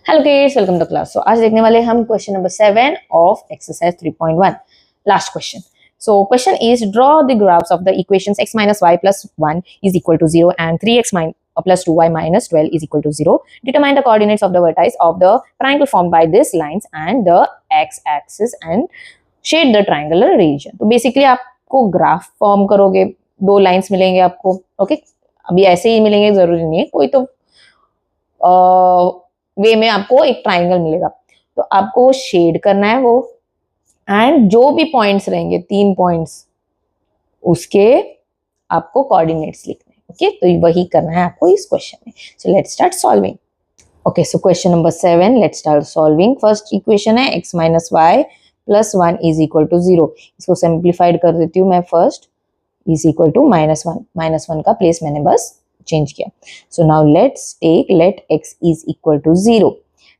Hello kids, welcome to class. आज देखने वाले हम question number 7 of exercise 3.1, last question. So question is, draw the graphs of the equations x minus y plus 1 is equal to 0 and 3x plus 2y minus 12 is equal to 0. Determine the coordinates of the vertices of the triangle formed by these lines and the x-axis and shade the triangular region. तो basically आपको graph form करोगे, दो lines मिलेंगे आपको. Okay, अभी ऐसे ही मिलेंगे जरूरी नहीं है, कोई तो वे में आपको एक ट्राइंगल मिलेगा. तो आपको शेड करना है वो, एंड जो भी पॉइंट्स रहेंगे 3 पॉइंट्स उसके आपको कोऑर्डिनेट्स लिखने हैं. ओके, तो वही करना है आपको इस क्वेश्चन में. So let's start solving. Okay, so question number 7, let's start solving. First equation है x minus y plus 1 is equal to 0. इसको सिंप्लीफाइड कर देती हूँ मैं. फर्स्ट इज इक्वल टू -1 का प्लेस मैंने बस चेंज किया. So now let's take let x is equal to 0.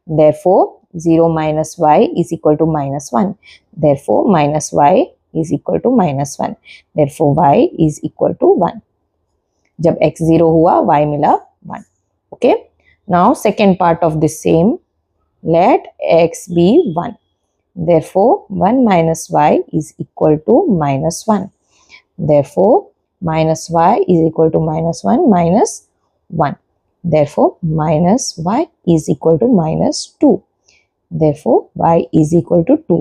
Therefore 0 minus y is equal to -1. Therefore minus y is equal to -1. Therefore y is equal to 1. जब x 0 हुआ y मिला 1. Okay, now second part of this same, let x be 1. Therefore 1 minus y is equal to -1. Therefore minus y is equal to -1 minus 1. Therefore minus y is equal to -2. Therefore y is equal to 2.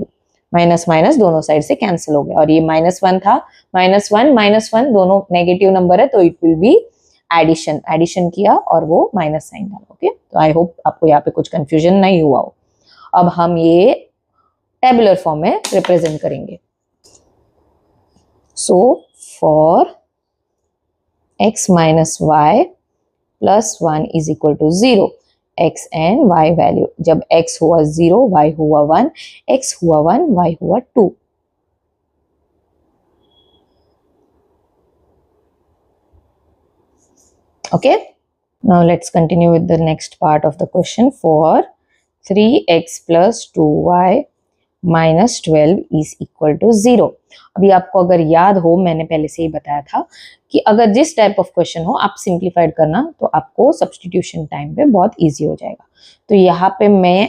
Minus minus दोनों side से cancel हो गया, और ये -1 था. -1 दोनों negative number है, तो इट विल बी एडिशन किया और वो माइनस साइन डाला. ओके, तो आई होप आपको यहाँ पे कुछ कंफ्यूजन नहीं हुआ हो. अब हम ये टेबुलर फॉर्म में रिप्रेजेंट करेंगे. So for x minus y plus 1 is equal to 0. x and y value, जब x हुआ 0, y हुआ 1, x हुआ 1, y हुआ 2. Okay, now let's continue with the next part of the question. For 3x plus 2y minus 12 is equal to 0. अभी आपको अगर याद हो, मैंने पहले से ही बताया था कि अगर जिस टाइप ऑफ क्वेश्चन हो आप सिंप्लीफाइड करना, तो आपको सब्स्टिट्यूशन टाइम पे बहुत इजी हो जाएगा. तो यहाँ पे मैं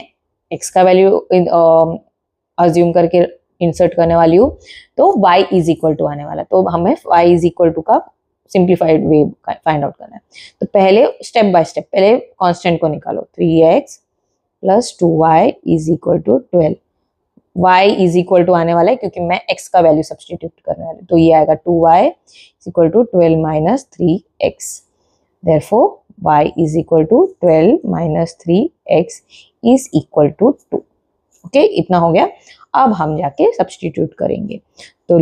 x का वैल्यू अज्यूम करके इंसर्ट करने वाली हूँ, तो y इज इक्वल टू आने वाला. तो हमें y इज इक्वल टू का सिंप्लीफाइड वे फाइंड आउट करना है. तो पहले स्टेप बाय स्टेप, पहले कांस्टेंट को निकालो. 3x plus 2y is equal to 12. y is equal to आने वाला है क्योंकि मैं x का वैल्यू सब्स्टिट्यूट करने वाली. तो ये आएगा 2y is equal to 12 minus 3x. Therefore y is equal to 12 minus 3x is equal to 2. Okay, इतना हो गया. अब हम जाके सब्स्टिट्यूट करेंगे. तो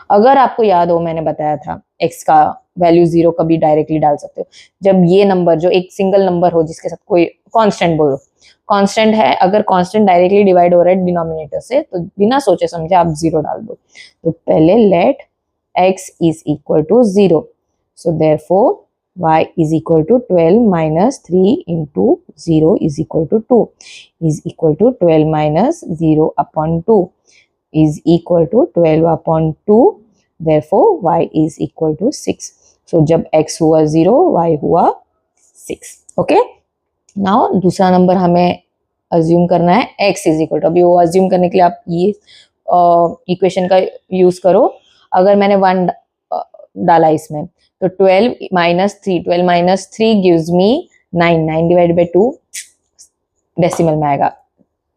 अगर आपको याद हो, मैंने बताया था x का वैल्यू 0 कभी डायरेक्टली डाल सकते हो. जब ये नंबर जो एक सिंगल नंबर हो जिसके साथ कोई कांस्टेंट बोलो, कांस्टेंट है, अगर कांस्टेंट डायरेक्टली डिवाइड हो रहा है डिनोमिनेटर से, तो बिना सोचे समझे आप 0 डाल दो. तो पहले let x is equal to 0. So therefore y is equal to 12 minus 3 into 0 is equal to 2 is equal to 12 minus 0 upon 2 is equal to 12 upon 2. Therefore y is equal to 6. So जब x हुआ 0, y हुआ 6. Okay, now दूसरा number हमें assume करना है x is equal to. अभी वो assume करने के लिए आप ये इक्वेशन का यूज करो. अगर मैंने 1 डाला इसमें, तो 12 minus 3 gives me 9. 9 divide by 2 decimal में आएगा,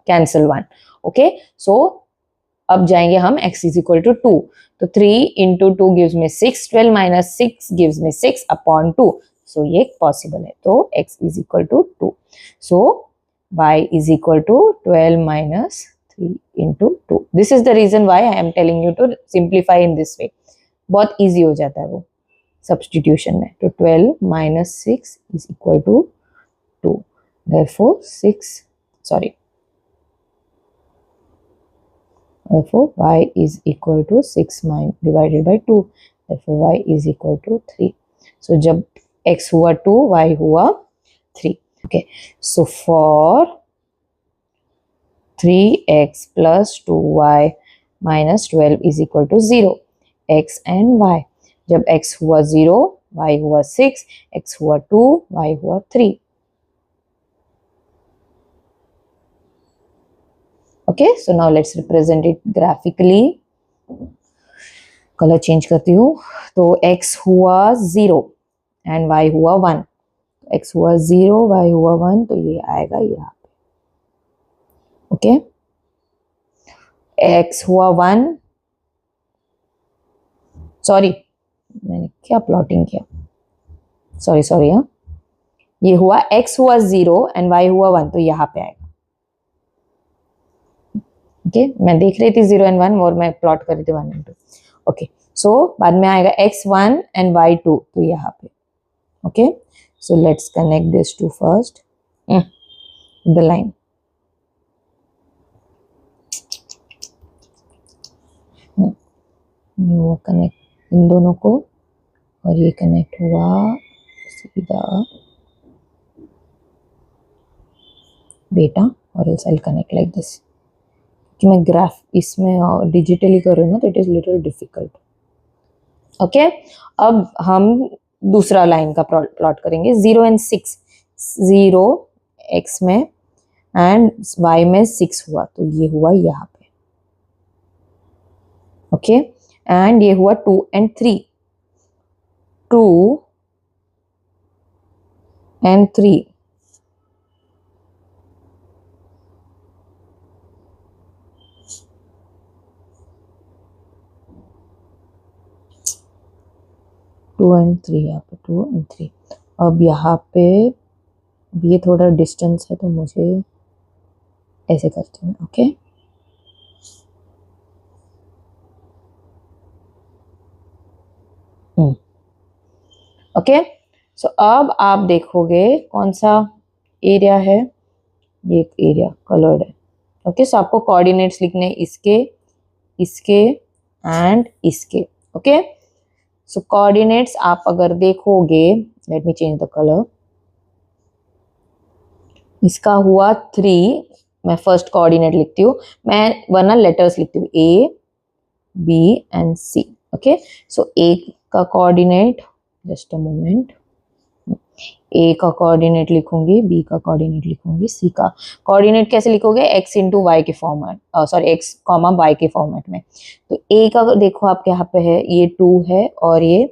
कैंसिल 1. ओके, सो अब जाएंगे हम x इज इक्वल टू 2. तो 3 इंटू 2 गिव्स में 6. 12 माइनस 6 गिव्स में 6 अपॉन 2. सो ये पॉसिबल है. तो x is equal to 2. So y is equal to 12 minus 3 into 2. This is the reason why I am telling you to simplify in this way. बहुत easy हो जाता है वो सब्स्टिट्यूशन में. तो 12 minus 6 is equal to 2. Therefore Therefore y is equal to 6 divided by 2. Therefore y is equal to 3. So जब x हुआ 2, y हुआ 3. Okay, so for 3x plus 2y minus 12 is equal to 0. x and y. जब x हुआ 0, y हुआ 6, x हुआ 2, y हुआ 3. Okay, so now let's represent it graphically. Colour change करती हूँ. तो x हुआ 0 एंड y हुआ 1. x हुआ 0, y हुआ 1, तो ये आएगा यहाँ पे. ओके, x हुआ 1, सॉरी मैंने क्या प्लॉटिंग किया, सॉरी हाँ, ये हुआ x हुआ 0 एंड y हुआ 1, तो यहाँ पे आएगा. ओके, मैं देख रही थी 0 एंड 1 और मैं प्लॉट कर रही थी 1 एंड 2. ओके, सो बाद में आएगा x1 एंड y2, तो यहाँ पे. Okay, so let's connect this to first the line. ये हुआ कनेक्ट इन दोनों को, और ये कनेक्ट हुआ सीधा बेटा, और else I connect like this. कि मैं ग्राफ इसमें डिजिटली कर रही हूँ ना, तो it is little difficult. Okay, अब हम दूसरा लाइन का प्लॉट करेंगे. 0 एंड 6, 0 x में एंड y में 6 हुआ, तो ये हुआ यहाँ पे. ओके, एंड ये हुआ 2 and 3, 2 and 3. Two and three, यहाँ पे 2 एंड 3. अब यहाँ पे ये थोड़ा डिस्टेंस है, तो मुझे ऐसे करते हैं. ओके, ओके, सो अब आप देखोगे कौन सा एरिया है. ये एक एरिया कलर्ड है. ओके, सो आपको कोऑर्डिनेट्स लिखने इसके, इसके एंड इसके. ओके, सो कोऑर्डिनेट्स आप अगर देखोगे, let me change the colour. इसका हुआ 3, मैं फर्स्ट कोऑर्डिनेट लिखती हूँ, मैं वरना लेटर्स लिखती हूँ A, B and C. Okay, so A का coordinate, just a moment, A का कोऑर्डिनेट लिखूंगी, B का कोऑर्डिनेट लिखूंगी, C का कोऑर्डिनेट कैसे लिखोगे, x इंटू वाई के format, sorry x comma y के फॉर्मेट में. तो A का देखो आपके यहाँ पे है, ये 2 है और ये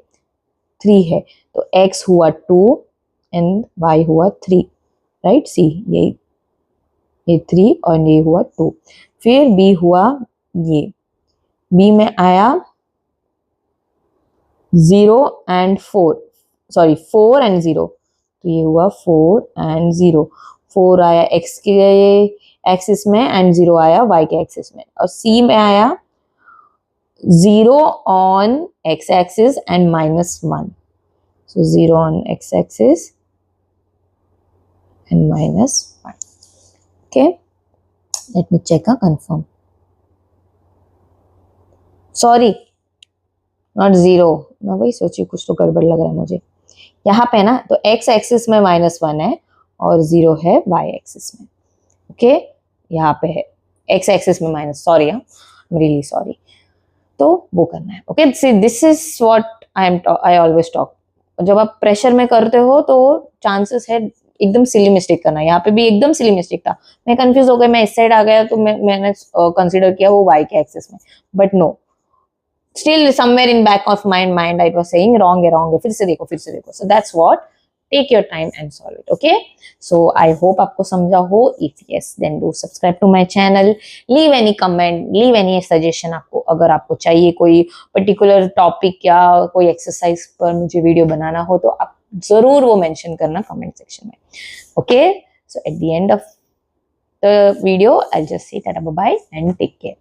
3 है, तो x हुआ 2 एंड y हुआ 3, राइट. C ये 3 और ये हुआ 2. फिर B हुआ, ये B में आया 0 एंड 4, सॉरी 4 एंड 0, तो ये हुआ 4 एंड 0. 4 आया x के एक्सिस में एंड 0 आया y के एक्सिस में. और C में आया 0 on x axis and -1, so 0 on x axis and -1. Okay, let me check a confirm. Sorry, not 0. मैं वही सोची कुछ तो गड़बड़ लग रहा है मुझे. यहाँ पे ना, तो x एक्सिस में -1 है और 0 है y एक्सिस में. ओके, यहाँ पे है x एक्सिस में minus, sorry, I'm really sorry. तो वो करना है. Okay, this is what I always talk. जब आप प्रेशर में करते हो तो चांसेस है एकदम सिली मिस्टेक करना. यहाँ पे भी एकदम सिली मिस्टेक था, मैं कंफ्यूज हो गया, मैं इस साइड आ गया, तो मैंने कंसीडर किया वो y के एक्सिस में, but no, still somewhere in back of my mind I was saying wrong है, फिर से देखो. So that's what, take your time and solve it. Okay, so I hope आपको समझा हो. If yes, then do subscribe to my channel, leave any comment, leave any suggestion. आपको अगर आपको चाहिए कोई पर्टिकुलर टॉपिक या कोई एक्सरसाइज पर मुझे वीडियो बनाना हो, तो आप जरूर वो मेंशन करना कमेंट सेक्शन में. Okay, so at the end of the video I just say tata bye bye and take care.